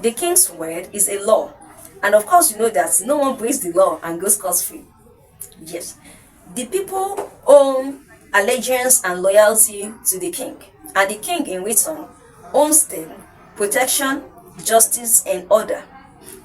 the king's word is a law. And of course, you know that no one breaks the law and goes scot-free. Yes. The people own allegiance and loyalty to the king, and the king in return owns them protection, justice, and order.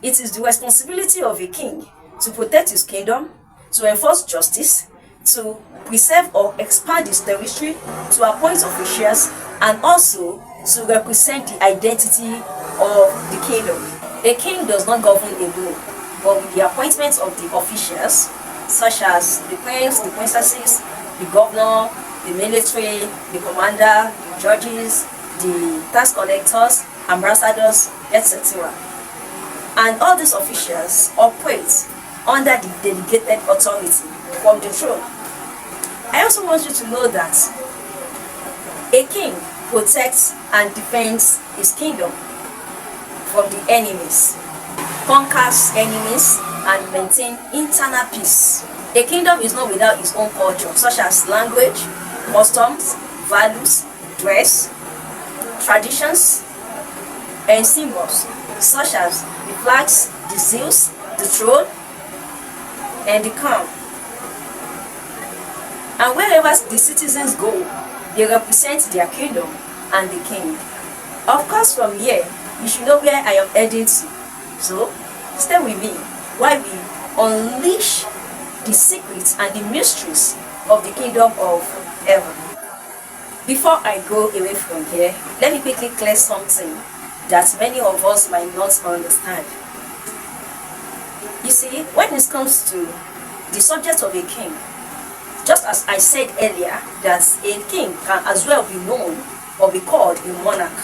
It is the responsibility of a king to protect his kingdom, to enforce justice, to preserve or expand his territory, to appoint officials, and also to represent the identity of the kingdom. A king does not govern alone, but with the appointment of the officials, such as the prince, the princesses, the governor, the military, the commander, the judges, the tax collectors, ambassadors, etc. And all these officials operate under the delegated authority from the throne. I also want you to know that a king protects and defends his kingdom from the enemies, conquers enemies, and maintains internal peace. A kingdom is not without its own culture, such as language, customs, values, dress, traditions, and symbols, such as the flags, the seals, the throne, and the crown. And wherever the citizens go, they represent their kingdom and the king. Of course, from here, you should know where I am heading to. So, stay with me while we unleash the secrets and the mysteries of the kingdom of heaven. Before I go away from here, let me quickly clear something that many of us might not understand. You see, when it comes to the subject of a king, just as I said earlier, that a king can as well be known or be called a monarch.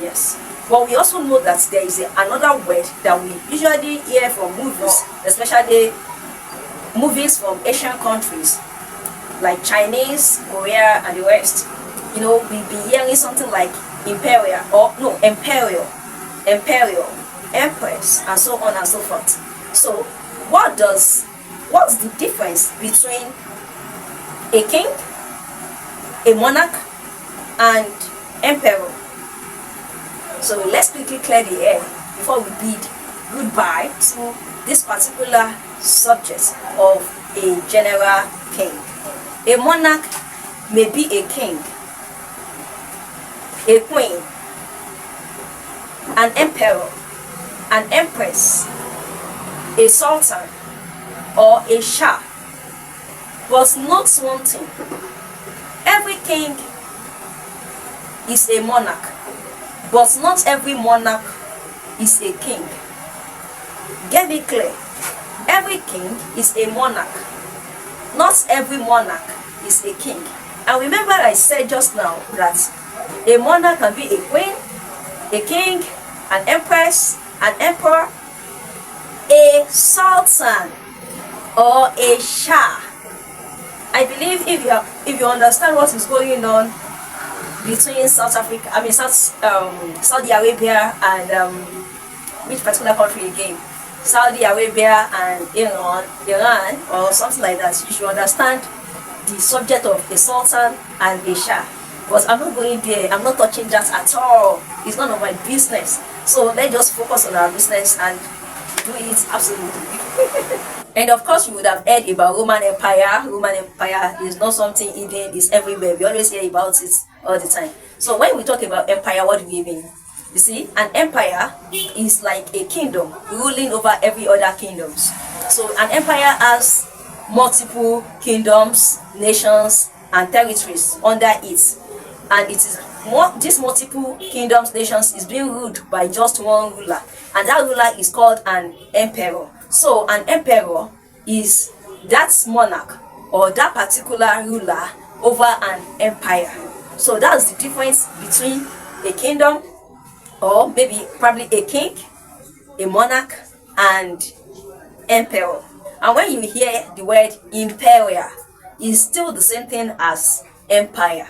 Yes. But we also know that there is another word that we usually hear from movies, especially movies from Asian countries like Chinese, Korea, and the rest. You know, we've been hearing something like imperial, empress, and so on and so forth. So, what's the difference between a king, a monarch, and emperor? So let's quickly clear the air before we bid goodbye to this particular subject of a general king. A monarch may be a king, a queen, an emperor, an empress, a sultan, or a shah. But note one thing: every king is a monarch, but not every monarch is a king. Get me clear. Every king is a monarch. Not every monarch is a king. And remember I said just now that a monarch can be a queen, a king, an empress, an emperor, a sultan, or a shah. I believe if you understand what is going on between Saudi Arabia and which particular country again? Saudi Arabia and Iran, or something like that, you should understand the subject of a sultan and a shah. But I'm not going there. I'm not touching that at all. It's none of my business. So let's just focus on our business and do it absolutely. And of course, you would have heard about Roman Empire. Roman Empire is not something hidden, it's everywhere. We always hear about it all the time. So when we talk about empire, what do we mean? You see, an empire is like a kingdom ruling over every other kingdoms. So an empire has multiple kingdoms, nations, and territories under it. And it is these multiple kingdoms, nations is being ruled by just one ruler. And that ruler is called an emperor. So an emperor is that monarch or that particular ruler over an empire. So that's the difference between a kingdom, or maybe probably a king, a monarch, and emperor. And when you hear the word imperial, it's still the same thing as empire.